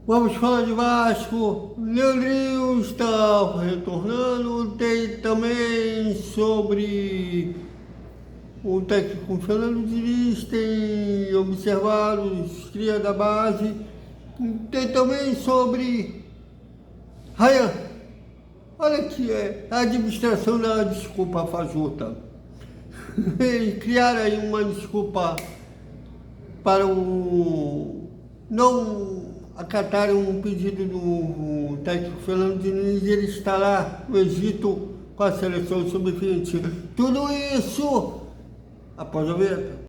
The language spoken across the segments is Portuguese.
Vamos falar de Vasco. Leandrinho está retornando. Tem também sobre o técnico Fernando Diniz, tem observado os cria da base. Tem também sobre Rayan. Olha que é a administração da desculpa fajuta. Eles criaram aí uma desculpa para o não acatarem um pedido do técnico Fernando Diniz. Ele está lá no Egito com a seleção sub-20. Tudo isso após a vinheta.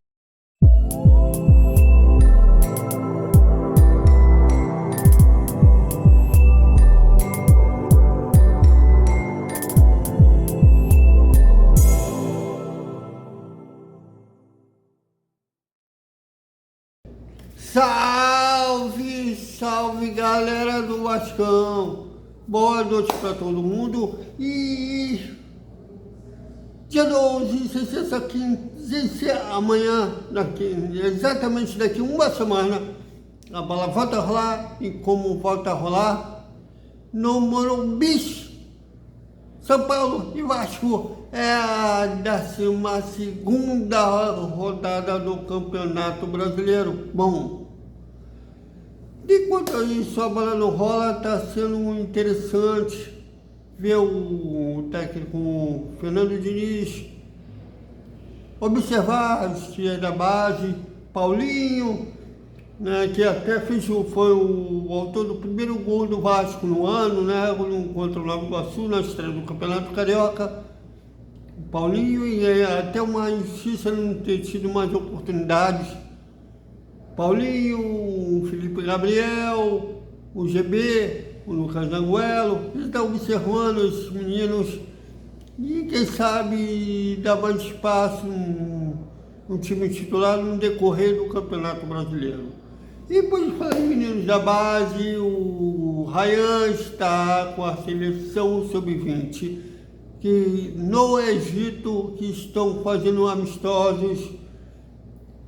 Salve, salve galera do Vascão! Boa noite para todo mundo e dia 12, amanhã, exatamente daqui uma semana, a bola volta a rolar e como volta a rolar no Morumbi, São Paulo e Vasco. É a 12ª rodada do Campeonato Brasileiro. Bom, enquanto isso a bola não rola, está sendo interessante ver o técnico Fernando Diniz observar os times da base, Paulinho, né, que até foi o autor do primeiro gol do Vasco no ano, né, contra o Nova Iguaçu, na estreia do Campeonato Carioca. O Paulinho, e é até uma injustiça não ter tido mais oportunidades. Paulinho, o Felipe Gabriel, o GB, o Lucas Anguelo, ele está observando esses meninos e quem sabe dar mais espaço no time titular no decorrer do Campeonato Brasileiro. E depois de falar em meninos da base, o Rayan está com a seleção sub-20, que no Egito, que estão fazendo amistosos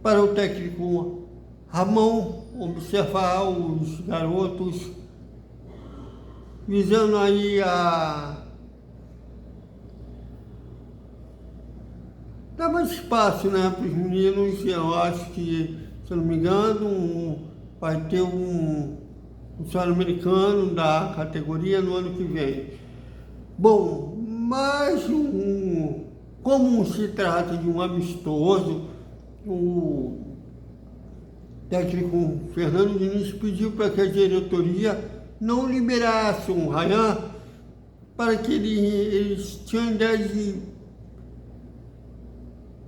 para o técnico Ramon observar os garotos, visando aí dar mais espaço, né, para os meninos. Eu acho que, se eu não me engano, vai ter um sul-americano da categoria no ano que vem. Bom, mas como se trata de um amistoso, o técnico Fernando Diniz pediu para que a diretoria não liberasse o Rayan, para que eles tinham ideia de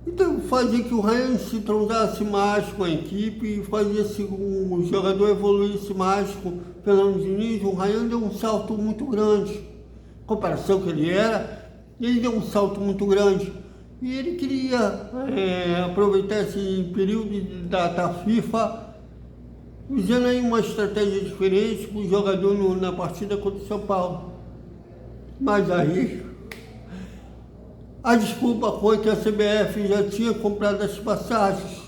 então fazer que o Rayan se entrosasse mais com a equipe e fazer o jogador evoluísse mais com o Fernando Diniz. O Rayan deu um salto muito grande, em comparação que ele deu um salto muito grande. E ele queria aproveitar esse período de data FIFA, usando aí uma estratégia diferente para o jogador na partida contra o São Paulo. Mas aí, a desculpa foi que a CBF já tinha comprado as passagens.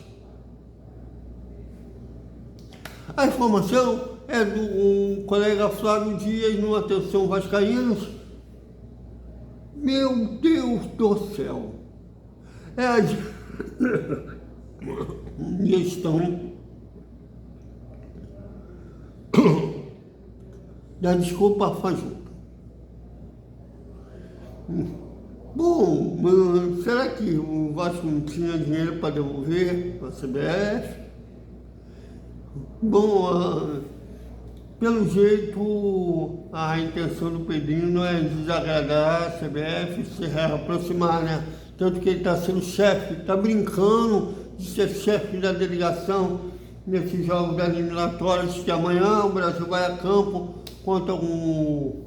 A informação é do colega Flávio Dias no Atenção Vascaínos. Meu Deus do céu! É a gestão da desculpa fajuta. Bom, será que o Vasco não tinha dinheiro para devolver para a CBF? Bom, pelo jeito, a intenção do Pedrinho é desagradar a CBF, se reaproximar, né? Tanto que ele está sendo chefe, está brincando de ser chefe da delegação nesses jogos das eliminatórias, que amanhã o Brasil vai a campo contra o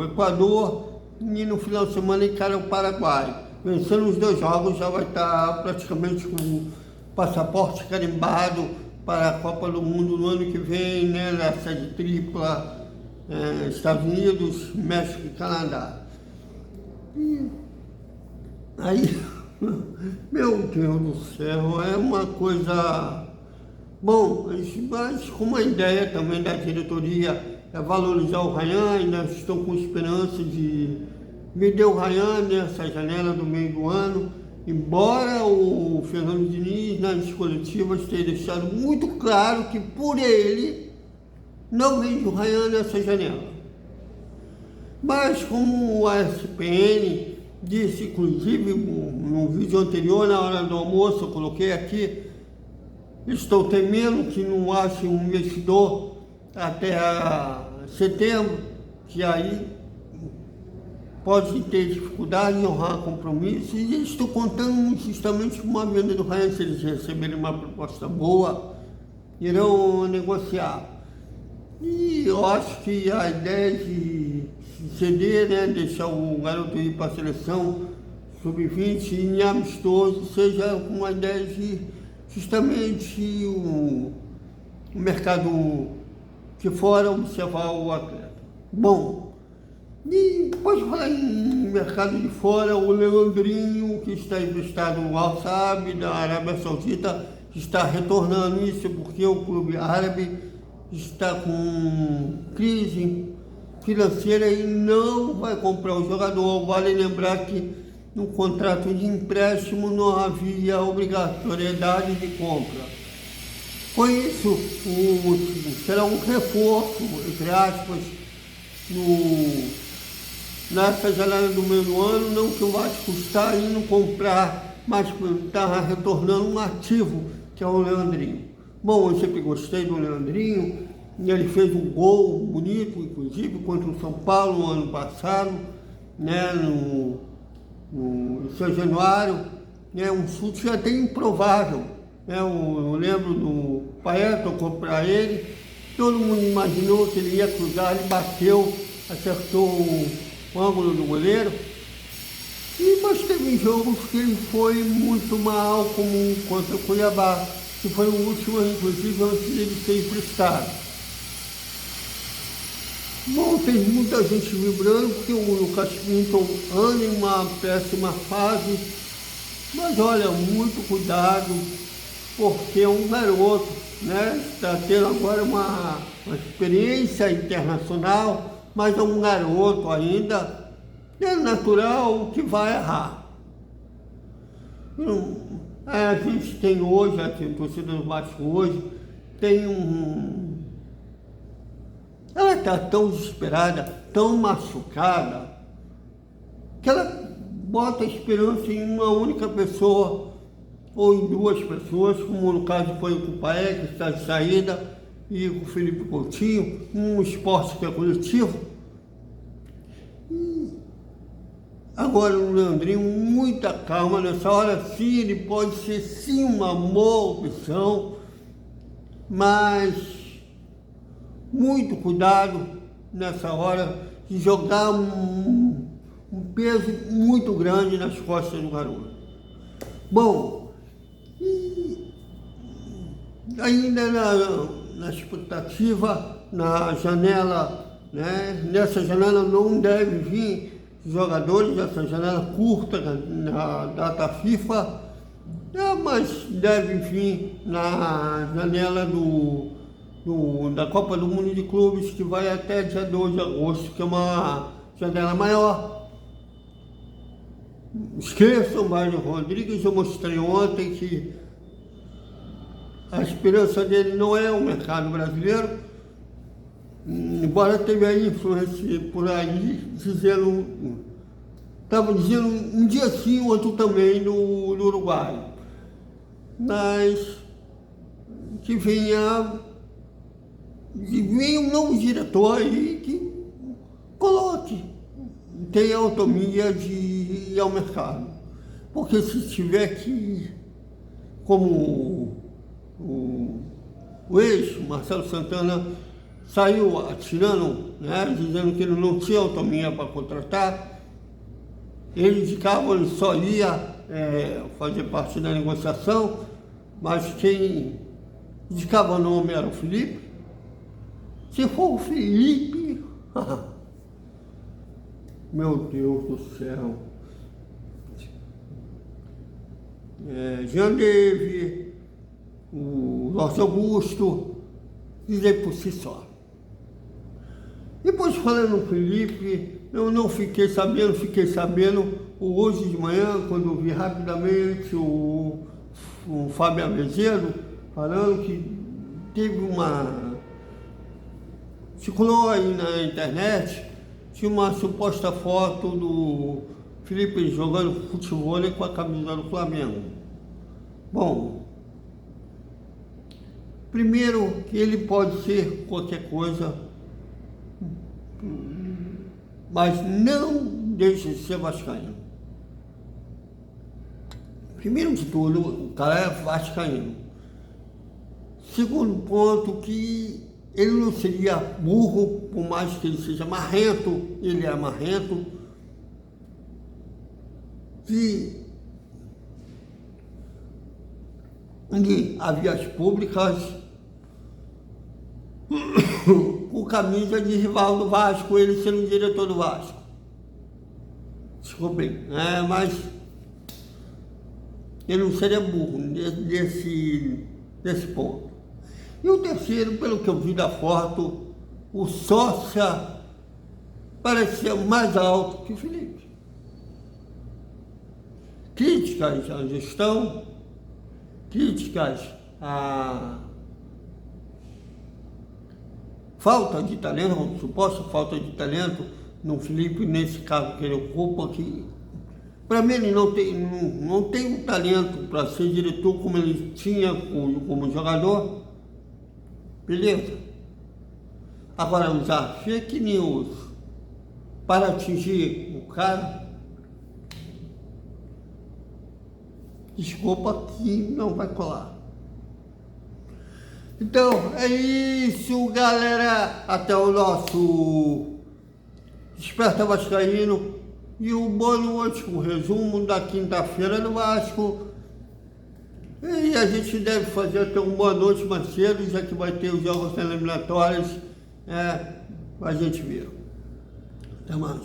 Equador e no final de semana encara o Paraguai. Vencendo os dois jogos já vai estar praticamente com o passaporte carimbado para a Copa do Mundo no ano que vem, né, na sede tripla, Estados Unidos, México e Canadá. E aí, meu Deus do céu, é uma coisa Bom, mas como a ideia também da diretoria é valorizar o Ryan, ainda estão com esperança de vender o Ryan nessa janela do meio do ano, embora o Fernando Diniz, nas coletivas, tenha deixado muito claro que por ele não vende o Ryan nessa janela. Mas como o ASPN disse, inclusive no vídeo anterior, na hora do almoço, eu coloquei aqui, estou temendo que não ache um investidor até setembro, que aí pode ter dificuldade em honrar compromissos, e estou contando justamente com uma venda do Ryan. Se eles receberem uma proposta boa, irão negociar. E eu acho que a ideia de ceder, né, deixar o garoto ir para a seleção sub-20 em amistoso, seja uma ideia de justamente o mercado de fora observar o atleta. Bom, e pode falar em mercado de fora, o Leandrinho, que está emprestado no Al-Sadd da Arábia Saudita, está retornando. Isso porque o clube árabe está com crise financeira e não vai comprar o jogador. Vale lembrar que no contrato de empréstimo não havia obrigatoriedade de compra. Com isso, será um reforço, entre aspas, nessa janela do meio do ano, não que vai custar indo comprar, mas está retornando um ativo, que é o Leandrinho. Bom, eu sempre gostei do Leandrinho, ele fez um gol bonito, inclusive, contra o São Paulo no ano passado, né, no São Januário, né, um chute até improvável. Né, eu lembro do Paé, tocou para ele, todo mundo imaginou que ele ia cruzar, ele bateu, acertou o ângulo do goleiro. Mas teve jogos que ele foi muito mal, como contra o Cuiabá, que foi o último, inclusive, antes dele ser emprestado. Bom, tem muita gente vibrando, porque o Lucas Pinto anda em uma péssima fase, mas olha, muito cuidado, porque é um garoto, né? Está tendo agora uma experiência internacional, mas é um garoto ainda, é natural que vai errar. A gente tem hoje, a torcida do Vasco hoje, tem ela está tão desesperada, tão machucada, que ela bota a esperança em uma única pessoa, ou em duas pessoas, como no caso foi o Paé, que está de saída, e o Felipe Coutinho, um esporte que é coletivo. Agora o Leandrinho, muita calma, nessa hora sim, ele pode ser sim uma boa opção, mas muito cuidado nessa hora de jogar um peso muito grande nas costas do garoto. Bom, e ainda na expectativa, na janela, né? Nessa janela não deve vir jogadores, dessa janela curta na data FIFA, mas deve vir na janela da Copa do Mundo de Clubes, que vai até dia 2 de agosto, que é uma janela maior. Esqueçam o Mário Rodrigues, eu mostrei ontem que a esperança dele não é o mercado brasileiro, embora teve a influência por aí, estava dizendo um dia sim, outro também no Uruguai. Mas que venha um novo diretor aí que coloque, tenha autonomia de ir ao mercado. Porque se tiver que, como o ex-Marcelo Santana saiu atirando, né, dizendo que ele não tinha autonomia para contratar, ele indicava, ele só ia fazer parte da negociação, mas quem indicava o nome era o Felipe. Se for o Felipe, meu Deus do céu, Jean David, o Jorge Augusto, dizer por si só. Depois, falando no Felipe, eu não fiquei sabendo hoje de manhã, quando eu vi rapidamente o Fábio Avezedo falando que teve circulou aí na internet, tinha uma suposta foto do Felipe jogando futebol com a camisa do Flamengo. Bom, primeiro que ele pode ser qualquer coisa, mas não deixa de ser vascaíno. Primeiro de tudo, o cara é vascaíno. Segundo ponto, que ele não seria burro, por mais que ele seja marrento, ele é marrento. E havia as públicas com camisa de rival do Vasco, ele sendo diretor do Vasco. Desculpem, mas ele não seria burro desse ponto. E o terceiro, pelo que eu vi da foto, o sócia parecia mais alto que o Felipe. Críticas à gestão, críticas à falta de talento, suposta falta de talento no Felipe, nesse caso que ele ocupa, que para mim ele não tem um talento para ser diretor como ele tinha como jogador. Beleza? Agora, usar fake news para atingir o cara, desculpa que não vai colar. Então, é isso, galera. Até o nosso Desperta Vascaíno. E o boa noite, o resumo da quinta-feira do Vasco. E a gente deve fazer até uma boa noite mais cedo, já que vai ter os jogos eliminatórios. A gente vê. Até mais.